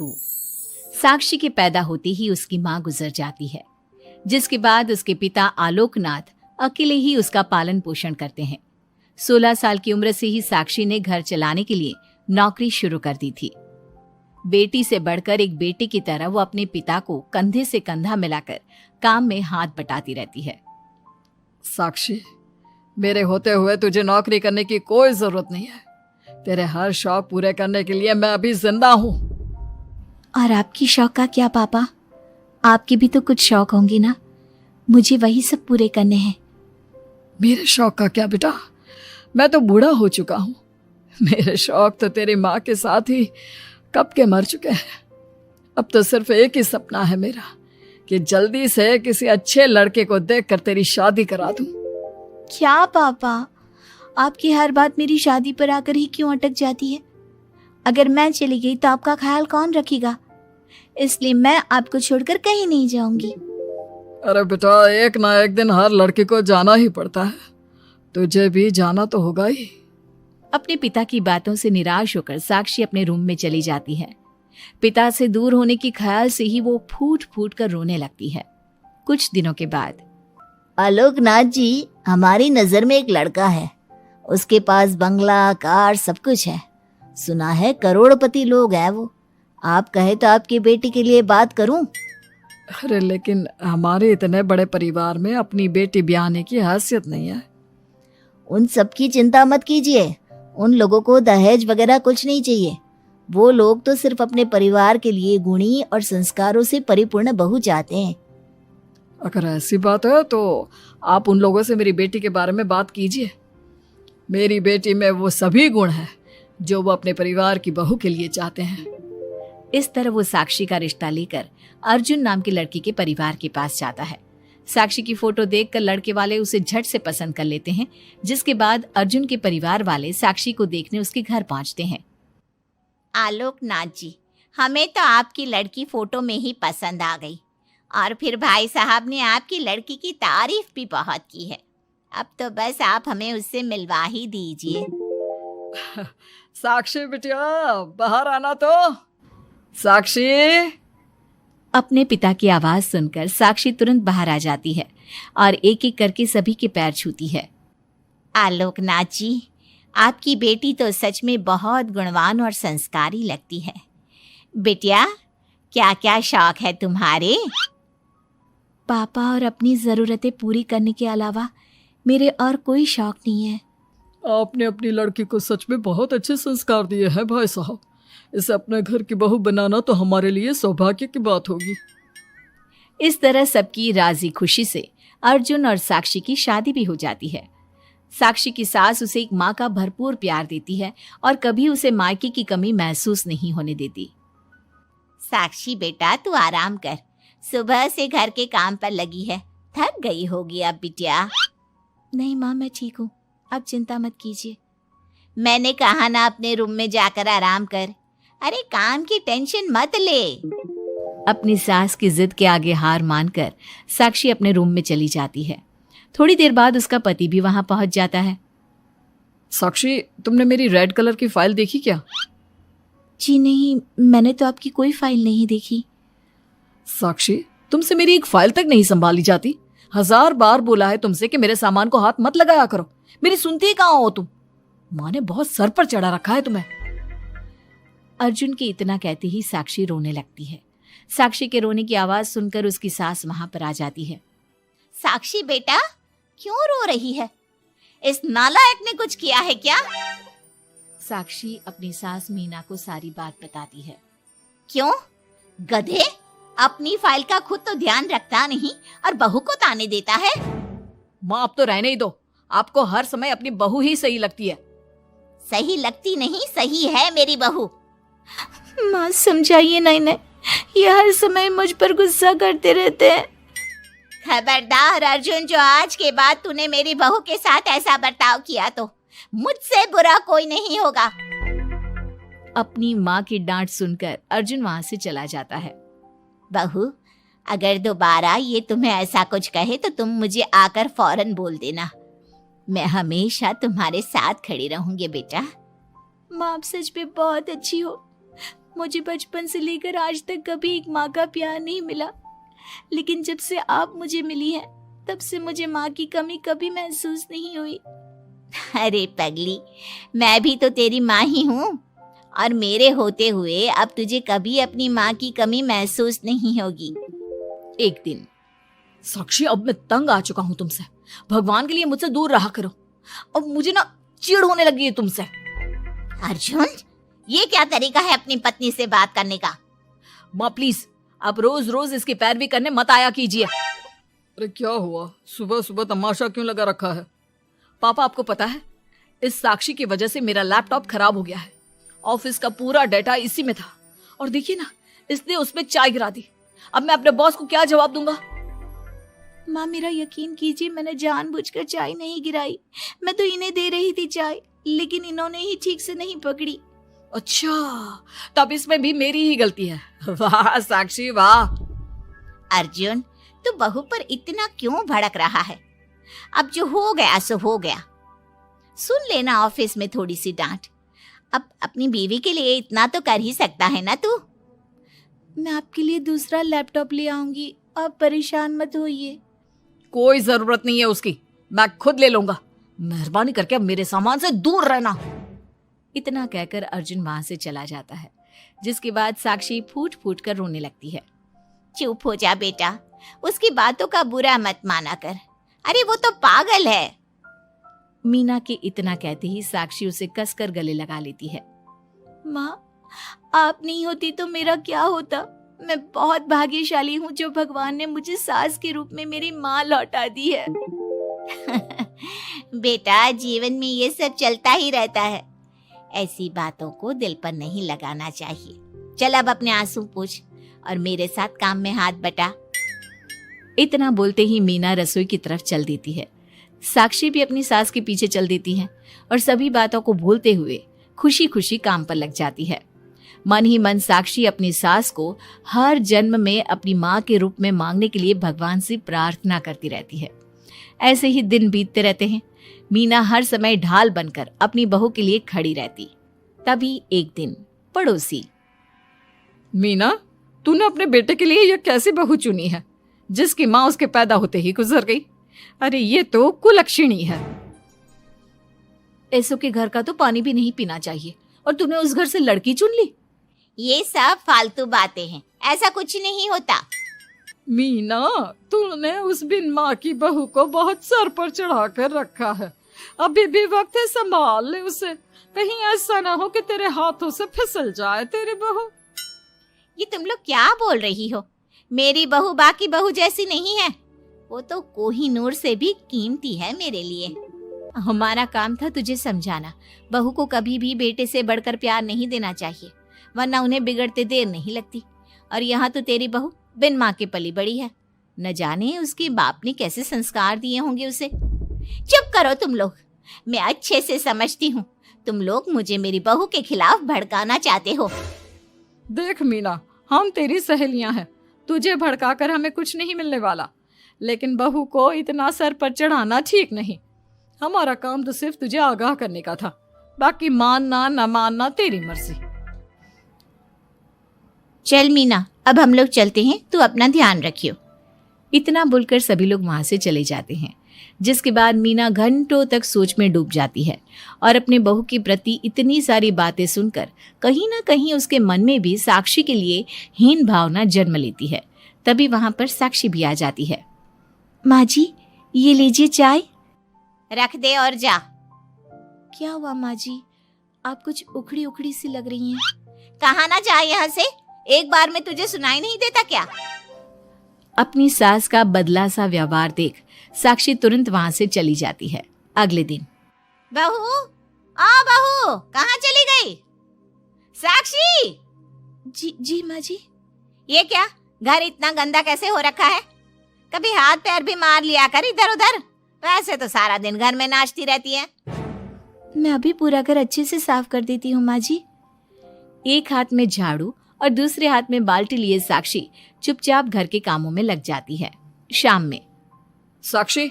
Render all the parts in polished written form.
साक्षी के पैदा होते ही उसकी मां गुजर जाती है, जिसके बाद उसके पिता आलोकनाथ अकेले ही उसका पालन पोषण करते हैं। 16 साल की उम्र से ही साक्षी ने घर चलाने के लिए नौकरी शुरू कर दी थी। बेटी से बढ़कर एक बेटी की तरह वो अपने पिता को कंधे से कंधा मिलाकर काम में हाथ बटाती रहती है। साक्षी, मेरे होते हुए तुझे नौकरी करने की कोई जरूरत नहीं है। तेरे हर शौक पूरे करने के लिए मैं अभी जिंदा हूँ। और आपकी शौक का क्या पापा? आपके भी तो कुछ शौक होंगे ना, मुझे वही सब पूरे करने हैं। मेरे शौक का क्या बेटा, मैं तो बूढ़ा हो चुका हूँ। मेरे शौक तो तेरी माँ के साथ ही कब के मर चुके हैं। अब तो सिर्फ एक ही सपना है मेरा कि जल्दी से किसी अच्छे लड़के को देखकर तेरी शादी करा दूं। क्या पापा, आपकी हर बात मेरी शादी पर आकर ही क्यों अटक जाती है? अगर मैं चली गई तो आपका ख्याल कौन रखेगा? इसलिए मैं आपको छोड़कर कहीं नहीं जाऊंगी। अरे बेटा, एक ना एक दिन हर लड़के को जाना ही पड़ता है। तुझे भी जाना तो होगा ही। अपने पिता की बातों से निराश होकर साक्षी अपने रूम में चली जाती है। पिता से दूर होने के ख्याल से ही वो फूट फूट कर रोने लगती है। कुछ दिनों के बाद, आलोकनाथ जी, हमारी नजर में एक लड़का है। उसके पास बंगला, कार, सब कुछ है। सुना है करोड़पति लोग हैं वो। आप कहे तो आपकी बेटी के लिए बात करूं? अरे लेकिन हमारे इतने बड़े परिवार में अपनी बेटी ब्याहने की हैसियत नहीं है। उन सब की चिंता मत कीजिए। उन लोगों को दहेज वगैरह कुछ नहीं चाहिए। वो लोग तो सिर्फ अपने परिवार के लिए गुणी और संस्कारों से परिपूर्ण बहू चाहते हैं। अगर ऐसी बात है तो आप उन लोगों से मेरी बेटी के बारे में बात कीजिए। मेरी बेटी में वो सभी गुण हैं जो वो अपने परिवार की बहू के लिए चाहते हैं। इस तरह वो साक्षी का रिश्ता लेकर अर्जुन नाम के लड़के के परिवार के पास जाता है। साक्षी की फोटो देखकर लड़के वाले उसे झट से पसंद कर लेते हैं, जिसके बाद अर्जुन के परिवार वाले साक्षी को देखने उसके घर पहुंचते हैं। आलोकनाथ जी, हमें तो आपकी लड़की फोटो में ही पसंद आ गई और फिर भाई साहब ने आपकी लड़की की तारीफ भी बहुत की है। अब तो बस आप हमें उससे मिलवा ही दीजिए। साक्षी बिटिया, बाहर आना तो। साक्षी। अपने पिता की आवाज सुनकर साक्षी तुरंत बाहर आ जाती है और एक एक करके सभी के पैर छूती है। आलोकनाथ जी, आपकी बेटी तो सच में बहुत गुणवान और संस्कारी लगती है। बिटिया, क्या क्या शौक है तुम्हारे? पापा, और अपनी जरूरतें पूरी करने के अलावा मेरे और कोई शौक नहीं है। आपने अपनी लड़की को सच में बहुत अच्छे संस्कार दिए हैं भाई साहब। इसे अपने घर की बहू बनाना तो हमारे लिए सौभाग्य की बात होगी। इस तरह सबकी राजी खुशी से अर्जुन और साक्षी की शादी भी हो जाती है। साक्षी की सास उसे एक माँ का भरपूर प्यार देती है और कभी उसे मायके की कमी महसूस नहीं होने देती। साक्षी बेटा, तू आराम कर। सुबह से घर के काम पर लगी है, थक गई होगी अब बिटिया। नहीं माँ, मैं ठीक हूँ, आप चिंता मत कीजिए। मैंने कहा ना, अपने रूम में जाकर आराम कर। अरे काम की टेंशन मत ले। अपनी सास की जिद के आगे हार मानकर साक्षी अपने रूम में चली जाती है। थोड़ी देर बाद उसका पति भी वहां पहुंच जाता है। साक्षी, तुमने मेरी रेड कलर की फाइल देखी क्या? जी नहीं, मैंने तो आपकी कोई फाइल नहीं देखी। साक्षी, तुमसे मेरी एक फाइल तक नहीं संभाली जाती। 1000 बार बोला है तुमसे कि मेरे सामान को हाथ मत लगाया करो। मेरी सुनती ही कहाँ हो तुम? माँ ने बहुत सर पर चढ़ा रखा है तुम्हें। अर्जुन के इतना कहते ही साक्षी रोने लगती है। साक्षी के रोने की आवाज सुनकर उसकी सास वहां पर आ जाती है। साक्षी बेटा, क्यों रो रही है? इस नालायक ने कुछ किया है क्या? साक्षी अपनी सास मीना को सारी बात बताती है। क्यों? गधे, अपनी फाइल का खुद तो ध्यान रखता नहीं और बहू को ताने देता है। माँ, अब तो रहने ही दो। आपको हर समय अपनी बहू ही सही लगती है। सही लगती नहीं, सही है मेरी बहू। माँ समझाइए ना इन्हें, ये हर समय मुझ पर गुस्सा करते रहते हैं। खबरदार अर्जुन, जो आज के बाद तूने मेरी बहू के साथ ऐसा बर्ताव किया तो मुझसे बुरा कोई नहीं होगा। अपनी माँ की डांट सुनकर अर्जुन वहां से चला जाता है। बहू, अगर दोबारा ये तुम्हें ऐसा कुछ कहे तो तुम मुझे आकर फौरन बोल देना। मैं हमेशा तुम्हारे साथ खड़ी रहूंगी बेटा। माँ, आप सच में बहुत अच्छी हो। मुझे बचपन से लेकर आज तक कभी एक माँ का प्यार नहीं मिला, लेकिन जब से आप मुझे मिली हैं, तब से मुझे माँ की कमी कभी महसूस नहीं हुई। अरे पगली, मैं भी तो तेरी माँ ही हूँ, और मेरे होते हुए अब तुझे कभी अपनी माँ की कमी महसूस नहीं होगी। एक दिन, साक्षी अब मैं तंग आ चुका हूँ तुमसे। भगवान के लिए मुझसे दूर रहा करो। अब मुझे ना चिढ़ होने लगी है तुमसे। अर्जुन, ये क्या तरीका है अपनी पत्नी से बात करने का? माँ प्लीज, आप रोज रोज इसकी पैरवी करने मत आया कीजिए। अरे क्या हुआ, सुबह सुबह तमाशा क्यों लगा रखा है? पापा आपको पता है, इस साक्षी की वजह से मेरा लैपटॉप खराब हो गया है। ऑफिस का पूरा डाटा इसी में था, और देखिए ना, इसने उसमें चाय गिरा दी। अब मैं अपने बॉस को क्या जवाब दूंगा? माँ मेरा यकीन कीजिए, मैंने जानबूझकर चाय नहीं गिराई। मैं तो इन्हें दे रही थी चाय, लेकिन इन्होंने ही ठीक से नहीं पकड़ी। अच्छा, तब इसमें भी मेरी ही गलती है। वाह साक्षी वाह। अर्जुन, तू बहू पर इतना क्यों भड़क रहा है? अब जो हो गया सो हो गया। सुन लेना ऑफिस में थोड़ी सी डांट। अब अपनी बीवी के लिए इतना तो कर ही सकता है ना तू। मैं आपके लिए दूसरा लैपटॉप ले आऊंगी, आप परेशान मत होइए। कोई जरूरत नहीं है उसकी, मैं खुद ले लूंगा। मेहरबानी करके अब मेरे सामान से दूर रहना। इतना कहकर अर्जुन वहां से चला जाता है, जिसके बाद साक्षी फूट फूट कर रोने लगती है। चुप हो जा बेटा, उसकी बातों का बुरा मत माना कर। अरे वो तो पागल है। मीना के इतना कहते ही साक्षी उसे कसकर गले लगा लेती है। माँ, आप नहीं होती तो मेरा क्या होता? मैं बहुत भाग्यशाली हूँ जो भगवान ने मुझे सास के रूप में मेरी माँ लौटा दी है। बेटा, जीवन में ये सब चलता ही रहता है, ऐसी बातों को दिल पर नहीं लगाना चाहिए। चल अब अपने आंसू पोंछ और मेरे साथ काम में हाथ बटा। इतना बोलते ही मीना रसोई की तरफ चल देती है। साक्षी भी अपनी सास के पीछे चल देती है और सभी बातों को भूलते हुए खुशी खुशी काम पर लग जाती है। मन ही मन साक्षी अपनी सास को हर जन्म में अपनी माँ के रूप में मांगने के लिए भगवान से प्रार्थना करती रहती है। ऐसे ही दिन बीतते रहते हैं। मीना हर समय ढाल बनकर अपनी बहू के लिए खड़ी रहती। तभी एक दिन पड़ोसी, मीना, तूने अपने बेटे के लिए यह कैसी बहू चुनी है, जिसकी माँ उसके पैदा होते ही गुजर गई? अरे ये तो कुलक्षणी है। ऐसों के घर का तो पानी भी नहीं पीना चाहिए, और तूने उस घर से लड़की चुन ली। ये सब फालतू बातें हैं, ऐसा कुछ नहीं होता। मीना, तूने उस बिन माँ की बहू को बहुत सर पर चढ़ा कर रखा है। अभी भी वक्त है, संभाल ले उसे। कहीं ऐसा ना हो कि तेरे हाथों से फिसल जाए तेरी बहू। ये तुम लोग क्या बोल रही हो? मेरी बहू बाकी बहू जैसी नहीं है, वो तो कोहिनूर से भी कीमती है मेरे लिए। हमारा काम था तुझे समझाना। बहू को कभी भी बेटे से बढ़कर प्यार नहीं देना चाहिए, वरना उन्हें बिगड़ते देर नहीं लगती। और यहाँ तो तेरी बहू बिन माँ के पली बड़ी है। न जाने उसके बाप ने कैसे संस्कार दिए होंगे उसे। चुप करो तुम लोग, मैं अच्छे से समझती हूँ तुम लोग मुझे मेरी बहू के खिलाफ भड़काना चाहते हो। देख मीना, हम तेरी सहेलियां हैं, तुझे भड़काकर हमें कुछ नहीं मिलने वाला, लेकिन बहू को इतना सर पर चढ़ाना ठीक नहीं। हमारा काम तो सिर्फ तुझे आगाह करने का था, बाकी मानना न मानना तेरी मर्जी। चल मीना, अब हम लोग चलते हैं, तू अपना ध्यान रखियो। इतना बोलकर सभी लोग वहां से चले जाते हैं, जिसके बाद मीना घंटों तक सोच में डूब जाती है और अपने बहू के प्रति इतनी सारी बातें सुनकर कहीं ना कहीं उसके मन में भी साक्षी के लिए हीन भावना जन्म लेती है। तभी वहां पर साक्षी भी आ जाती है। माँ जी, ये लीजिए चाय। रख दे और जा। क्या हुआ माँ जी, आप कुछ उखड़ी उखड़ी सी लग रही हैं। कहाँ ना जाए यहाँ से, एक बार में तुझे सुनाई नहीं देता क्या? अपनी सास का बदला सा व्यवहार देख साक्षी तुरंत वहां से चली जाती है। अगले दिन, बहू, बहू कहाँ चली गई? साक्षी! जी माँ जी। ये क्या, घर इतना गंदा कैसे हो रखा है? कभी हाथ पैर भी मार लिया कर इधर उधर, वैसे तो सारा दिन घर में नाचती रहती है। मैं अभी पूरा घर अच्छे से साफ कर देती हूँ माँ जी। एक हाथ में झाड़ू और दूसरे हाथ में बाल्टी लिए साक्षी चुपचाप घर के कामों में लग जाती है। शाम में, साक्षी,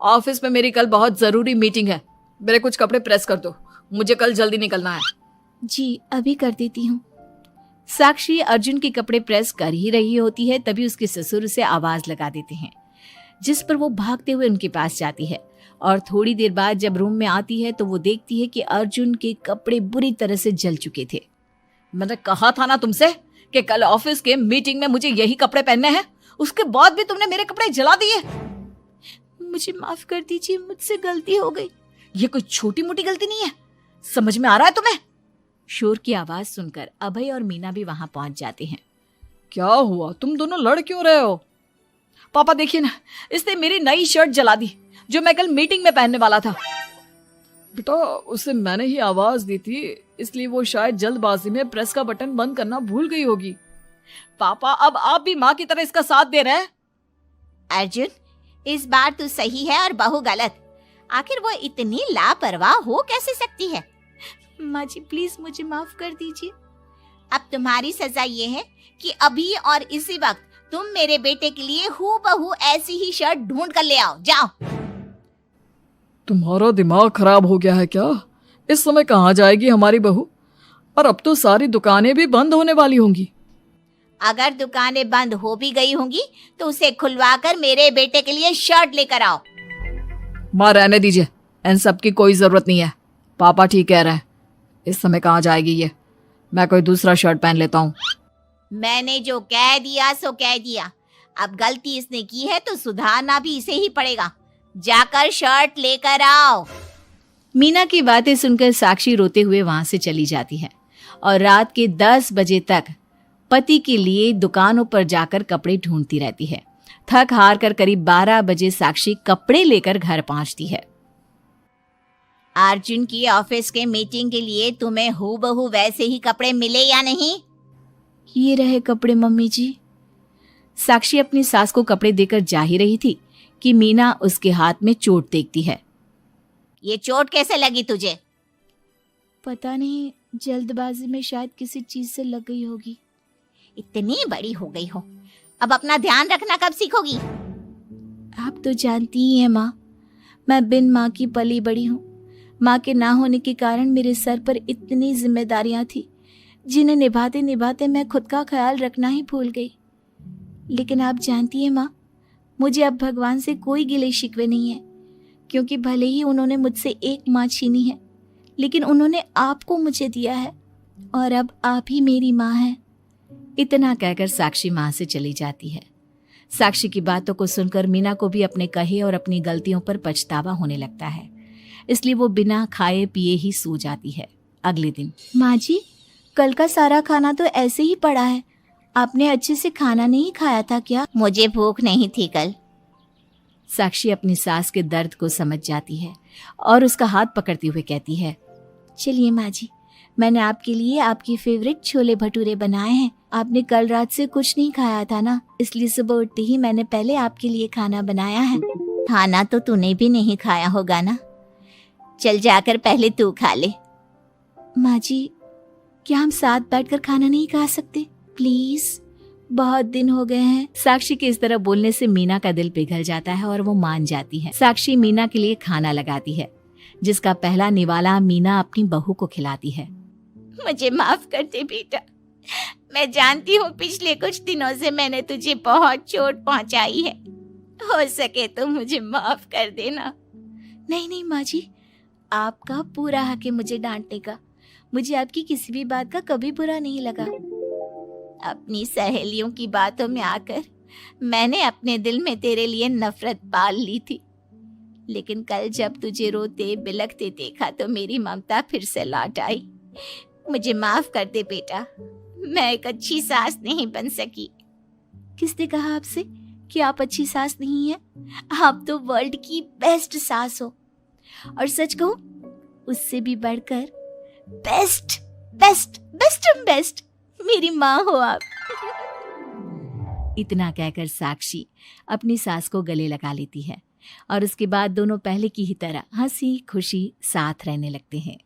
ऑफिस में मेरी कल बहुत जरूरी मीटिंग है, मेरे कुछ कपड़े प्रेस कर दो, मुझे कल जल्दी निकलना है। जी अभी कर देती हूँ। साक्षी अर्जुन के कपड़े प्रेस कर ही रही होती है, तभी उसके ससुर उसे आवाज लगा देते हैं, जिस पर वो भागते हुए उनके पास जाती है। और थोड़ी देर बाद जब रूम में आती है तो वो देखती है कि अर्जुन के कपड़े बुरी तरह से जल चुके थे। मैंने कहा था ना तुमसे कि कल ऑफिस के मीटिंग में मुझे यही कपड़े पहनने हैं, उसके बाद भी तुमने मेरे कपड़े जला दिए। मुझे माफ कर दीजिए, मुझसे गलती हो गई। ये कोई छोटी मोटी गलती नहीं है, समझ में आ रहा है तुम्हें? शोर की आवाज सुनकर अभय और मीना भी वहां पहुंच जाते हैं। क्या हुआ, तुम दोनों लड़ क्यों रहे हो? पापा देखिए ना, इसने मेरी नई शर्ट जला दी जो मैं कल मीटिंग में पहनने वाला था। बेटा उसे मैंने ही आवाज दी थी, इसलिए वो शायद जल्दबाजी में प्रेस का बटन बंद करना भूल गई होगी। पापा अब आप भी माँ की तरह इसका साथ दे रहे हैं। अर्जुन, इस बार तू सही है और बहू गलत। आखिर वो इतनी लापरवाह हो कैसे सकती है? माँ जी प्लीज मुझे माफ कर दीजिए। अब तुम्हारी सजा ये है कि अभी और इसी वक्त तुम मेरे बेटे के लिए हूबहू ऐसी ही शर्ट ढूंढ कर ले आओ। जाओ। तुम्हारा दिमाग खराब हो गया है क्या? इस समय कहाँ जाएगी हमारी बहू? और अब तो सारी दुकानें भी बंद होने वाली होंगी। अगर दुकानें बंद हो भी गई होंगी तो उसे खुलवाकर मेरे बेटे के लिए शर्ट लेकर आओ। माँ रहने दीजिए, इन सब की कोई जरूरत नहीं है। पापा ठीक कह रहे हैं, इस समय कहाँ जाएगी ये? मैं कोई दूसरा शर्ट पहन लेता हूँ। मैंने जो कह दिया सो कह दिया। अब गलती इसने की है तो सुधारना भी इसे ही पड़ेगा। जाकर शर्ट लेकर आओ। मीना की बातें सुनकर साक्षी रोते हुए वहां से चली जाती है और रात के 10 बजे तक पति के लिए दुकानों पर जाकर कपड़े ढूंढती रहती है। थक हार कर करीब 12 बजे साक्षी कपड़े लेकर घर पहुंचती है। अर्जुन की ऑफिस के मीटिंग के लिए तुम्हें हूबहू वैसे ही कपड़े मिले या नहीं? ये रहे कपड़े मम्मी जी। साक्षी अपनी सास को कपड़े देकर जा ही रही थी कि मीना उसके हाथ में चोट देखती है। ये चोट कैसे लगी तुझे? पता नहीं, जल्दबाजी में शायद किसी चीज से लग गई होगी। इतनी बड़ी हो गई हो, अब अपना ध्यान रखना कब सीखोगी? आप तो जानती ही हैं माँ, मैं बिन माँ की पली बड़ी हूँ। माँ के ना होने के कारण मेरे सर पर इतनी जिम्मेदारियां थी जिन्हें निभाते निभाते मैं खुद का ख्याल रखना ही भूल गई। लेकिन आप जानती हैं माँ, मुझे अब भगवान से कोई गिले शिकवे नहीं है, क्योंकि भले ही उन्होंने मुझसे एक माँ छीनी है, लेकिन उन्होंने आपको मुझे दिया है और अब आप ही मेरी माँ हैं। इतना कहकर साक्षी माँ से चली जाती है। साक्षी की बातों को सुनकर मीना को भी अपने कहे और अपनी गलतियों पर पछतावा होने लगता है, इसलिए वो बिना खाए पिए ही सो जाती है। अगले दिन, माँ जी कल का सारा खाना तो ऐसे ही पड़ा है, आपने अच्छे से खाना नहीं खाया था क्या? मुझे भूख नहीं थी कल। साक्षी अपनी सास के दर्द को समझ जाती है और उसका हाथ पकड़ते हुए कहती है, चलिए माँ जी, मैंने आपके लिए आपकी फेवरेट छोले भटूरे बनाए हैं। आपने कल रात से कुछ नहीं खाया था ना, इसलिए सुबह उठते ही मैंने पहले आपके लिए खाना बनाया है। खाना तो तूने भी नहीं खाया होगा ना, चल जाकर पहले तू खा ले। माँ जी क्या हम साथ बैठकर खाना नहीं खा सकते प्लीज? बहुत दिन हो गए हैं। साक्षी के इस तरह बोलने से मीना का दिल पिघल जाता है और वो मान जाती है। साक्षी मीना के लिए खाना लगाती है, जिसका पहला निवाला मीना अपनी बहू को खिलाती है। मुझे माफ कर दे बेटा, मैं जानती हूँ पिछले कुछ दिनों से मैंने तुझे बहुत चोट पहुँचाई है, हो सके तो मुझे माफ कर देना। नहीं नहीं माँ जी, आपका पूरा हक है मुझे डांटने का। मुझे आपकी किसी भी बात का कभी बुरा नहीं लगा। अपनी सहेलियों की बातों में आकर मैंने अपने दिल में तेरे लिए नफरत पाल ली थी, लेकिन कल जब तुझे रोते बिलखते देखा तो मेरी ममता फिर से लौट आई। मुझे माफ कर दे बेटा, मैं एक अच्छी सास नहीं बन सकी। किसने कहा आपसे कि आप अच्छी सास नहीं हैं? आप तो वर्ल्ड की बेस्ट सास हो, और सच कहूं उससे भी बढ़कर बेस्ट बेस्ट बेस्ट बेस्ट मेरी माँ हो आप। इतना कहकर साक्षी अपनी सास को गले लगा लेती है और उसके बाद दोनों पहले की ही तरह हंसी खुशी साथ रहने लगते हैं।